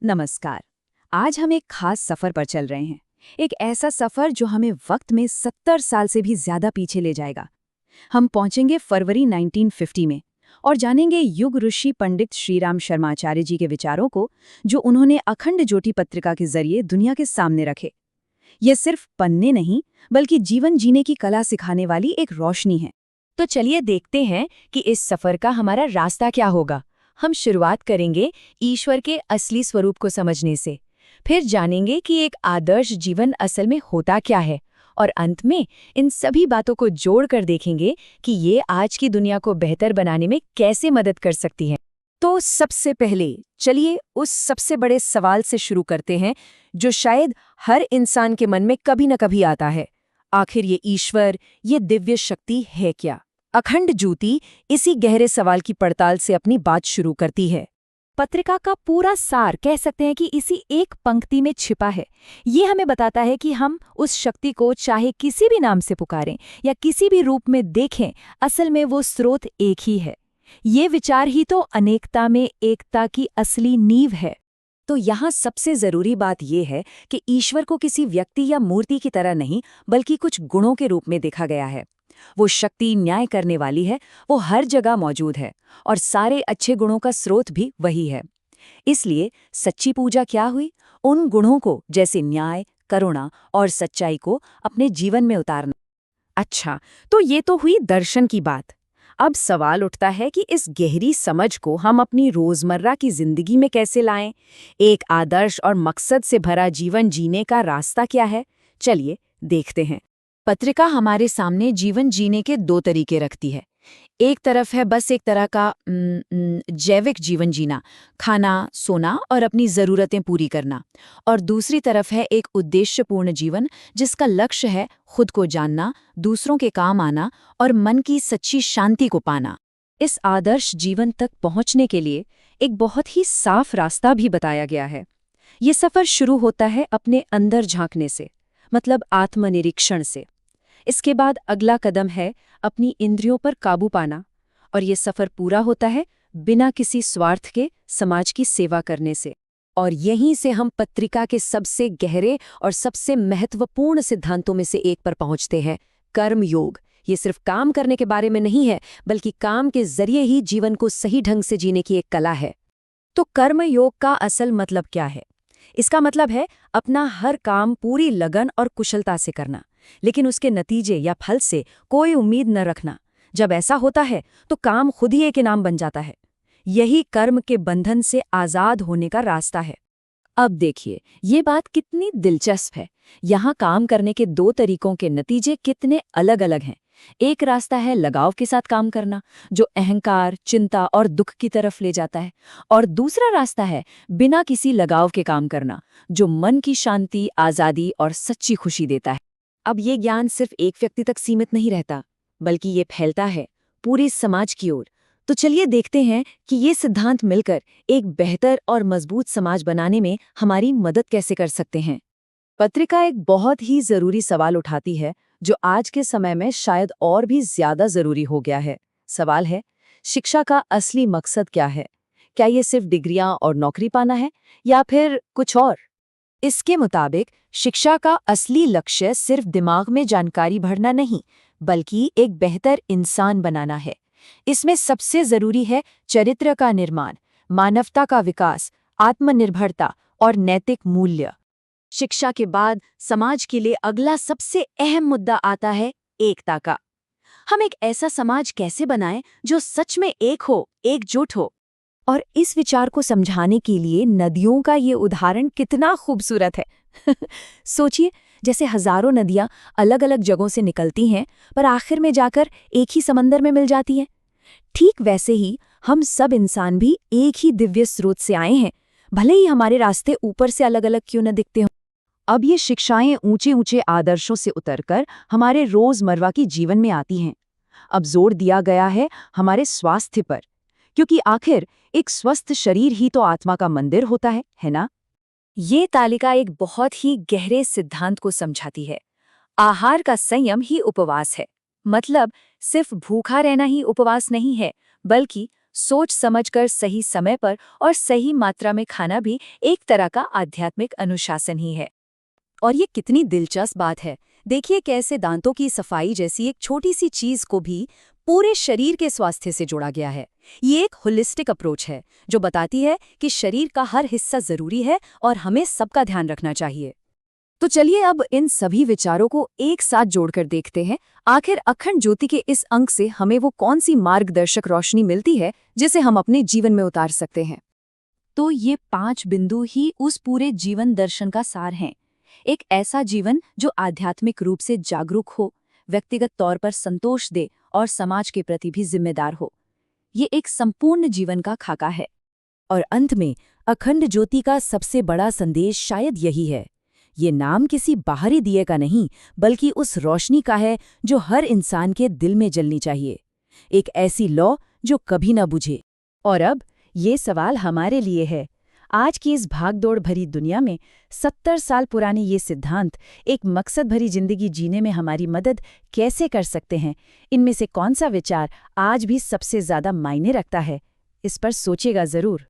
नमस्कार। आज हम एक खास सफर पर चल रहे हैं। एक ऐसा सफर जो हमें वक्त में 70 साल से भी ज्यादा पीछे ले जाएगा। हम पहुंचेंगे फरवरी 1950 में और जानेंगे युग ऋषि पंडित श्रीराम शर्माचार्य जी के विचारों को, जो उन्होंने अखंड ज्योति पत्रिका के जरिए दुनिया के सामने रखे। ये सिर्फ पन्ने नहीं, बल्कि जीवन जीने की कला सिखाने वाली एक रोशनी है। तो चलिए देखते हैं कि इस सफर का हमारा रास्ता क्या होगा। हम शुरुआत करेंगे ईश्वर के असली स्वरूप को समझने से, फिर जानेंगे कि एक आदर्श जीवन असल में होता क्या है, और अंत में इन सभी बातों को जोड़कर देखेंगे कि ये आज की दुनिया को बेहतर बनाने में कैसे मदद कर सकती है। तो सबसे पहले चलिए उस सबसे बड़े सवाल से शुरू करते हैं, जो शायद हर इंसान के मन में कभी न कभी आता है। आखिर ये ईश्वर, ये दिव्य शक्ति है क्या? अखंड ज्योति इसी गहरे सवाल की पड़ताल से अपनी बात शुरू करती है। पत्रिका का पूरा सार कह सकते हैं कि इसी एक पंक्ति में छिपा है। ये हमें बताता है कि हम उस शक्ति को चाहे किसी भी नाम से पुकारें या किसी भी रूप में देखें, असल में वो स्रोत एक ही है। ये विचार ही तो अनेकता में एकता की असली नींव है। तो यहाँ सबसे जरूरी बात यह है कि ईश्वर को किसी व्यक्ति या मूर्ति की तरह नहीं, बल्कि कुछ गुणों के रूप में देखा गया है। वो शक्ति न्याय करने वाली है, वो हर जगह मौजूद है, और सारे अच्छे गुणों का स्रोत भी वही है। इसलिए सच्ची पूजा क्या हुई? उन गुणों को, जैसे न्याय, करुणा और सच्चाई को अपने जीवन में उतारना। अच्छा, तो ये तो हुई दर्शन की बात। अब सवाल उठता है कि इस गहरी समझ को हम अपनी रोजमर्रा की जिंदगी में कैसे लाएं? एक आदर्श और मकसद से भरा जीवन जीने का रास्ता क्या है? चलिए देखते हैं। पत्रिका हमारे सामने जीवन जीने के दो तरीके रखती है। एक तरफ है बस एक तरह का जैविक जीवन जीना, खाना, सोना और अपनी ज़रूरतें पूरी करना, और दूसरी तरफ है एक उद्देश्यपूर्ण जीवन जिसका लक्ष्य है खुद को जानना, दूसरों के काम आना और मन की सच्ची शांति को पाना। इस आदर्श जीवन तक पहुंचने के लिए एक बहुत ही साफ रास्ता भी बताया गया है। ये सफ़र शुरू होता है अपने अंदर झांकने से, मतलब आत्मनिरीक्षण से। इसके बाद अगला कदम है अपनी इंद्रियों पर काबू पाना, और ये सफ़र पूरा होता है बिना किसी स्वार्थ के समाज की सेवा करने से। और यहीं से हम पत्रिका के सबसे गहरे और सबसे महत्वपूर्ण सिद्धांतों में से एक पर पहुंचते हैं, कर्म योग। ये सिर्फ काम करने के बारे में नहीं है, बल्कि काम के जरिए ही जीवन को सही ढंग से जीने की एक कला है। तो कर्म योग का असल मतलब क्या है? इसका मतलब है अपना हर काम पूरी लगन और कुशलता से करना, लेकिन उसके नतीजे या फल से कोई उम्मीद न रखना। जब ऐसा होता है तो काम खुद ही एक इनाम बन जाता है। यही कर्म के बंधन से आज़ाद होने का रास्ता है। अब देखिए, ये बात कितनी दिलचस्प है। यहाँ काम करने के दो तरीकों के नतीजे कितने अलग अलग हैं। एक रास्ता है लगाव के साथ काम करना, जो अहंकार, चिंता और दुख की तरफ ले जाता है, और दूसरा रास्ता है बिना किसी लगाव के काम करना, जो मन की शांति, आज़ादी और सच्ची खुशी देता है। अब ये ज्ञान सिर्फ एक व्यक्ति तक सीमित नहीं रहता, बल्कि ये फैलता है पूरे समाज की ओर। तो चलिए देखते हैं कि ये सिद्धांत मिलकर एक बेहतर और मजबूत समाज बनाने में हमारी मदद कैसे कर सकते हैं। पत्रिका एक बहुत ही जरूरी सवाल उठाती है, जो आज के समय में शायद और भी ज्यादा जरूरी हो गया है। सवाल है, शिक्षा का असली मकसद क्या है? क्या ये सिर्फ डिग्रियां और नौकरी पाना है, या फिर कुछ और? इसके मुताबिक शिक्षा का असली लक्ष्य सिर्फ दिमाग में जानकारी भरना नहीं, बल्कि एक बेहतर इंसान बनाना है। इसमें सबसे जरूरी है चरित्र का निर्माण, मानवता का विकास, आत्मनिर्भरता और नैतिक मूल्य। शिक्षा के बाद समाज के लिए अगला सबसे अहम मुद्दा आता है एकता का। हम एक ऐसा समाज कैसे बनाएं जो सच में एक हो, एकजुट हो? और इस विचार को समझाने के लिए नदियों का ये उदाहरण कितना खूबसूरत है। सोचिए, जैसे हजारों नदियां अलग अलग जगहों से निकलती हैं, पर आखिर में जाकर एक ही समंदर में मिल जाती हैं। ठीक वैसे ही हम सब इंसान भी एक ही दिव्य स्रोत से आए हैं, भले ही हमारे रास्ते ऊपर से अलग अलग क्यों न दिखते हों। अब ये शिक्षाएं ऊंचे ऊंचे आदर्शों से उतरकर हमारे रोजमर्रा की जीवन में आती हैं। अब जोर दिया गया है हमारे स्वास्थ्य पर, क्योंकि आखिर एक स्वस्थ शरीर ही तो आत्मा का मंदिर होता है ना? ये तालिका एक बहुत ही गहरे सिद्धांत को समझाती है। आहार का संयम ही उपवास है। मतलब सिर्फ भूखा रहना ही उपवास नहीं है, बल्कि सोच समझकर सही समय पर और सही मात्रा में खाना भी एक तरह का आध्यात्मिक अनुशासन ही है। और ये कितनी दिलचस्प बात है। देखिए कैसे दांतों की सफाई जैसी एक छोटी सी चीज को भी पूरे शरीर के स्वास्थ्य से जोड़ा गया है। ये एक होलिस्टिक अप्रोच है जो बताती है कि शरीर का हर हिस्सा जरूरी है और हमें सबका ध्यान रखना चाहिए। तो चलिए अब इन सभी विचारों को एक साथ जोड़कर देखते हैं, आखिर अखंड ज्योति के इस अंक से हमें वो कौन सी मार्गदर्शक रोशनी मिलती है जिसे हम अपने जीवन में उतार सकते हैं। तो ये 5 बिंदु ही उस पूरे जीवन दर्शन का सार हैं। एक ऐसा जीवन जो आध्यात्मिक रूप से जागरूक हो, व्यक्तिगत तौर पर संतोष दे और समाज के प्रति भी जिम्मेदार हो। ये एक संपूर्ण जीवन का खाका है। और अंत में अखंड ज्योति का सबसे बड़ा संदेश शायद यही है। ये नाम किसी बाहरी दिए का नहीं, बल्कि उस रोशनी का है जो हर इंसान के दिल में जलनी चाहिए। एक ऐसी लौ जो कभी न बुझे। और अब ये सवाल हमारे लिए है, आज की इस भागदौड़ भरी दुनिया में 70 साल पुराने ये सिद्धांत एक मकसद भरी जिंदगी जीने में हमारी मदद कैसे कर सकते हैं? इनमें से कौन सा विचार आज भी सबसे ज्यादा मायने रखता है? इस पर सोचेगा जरूर।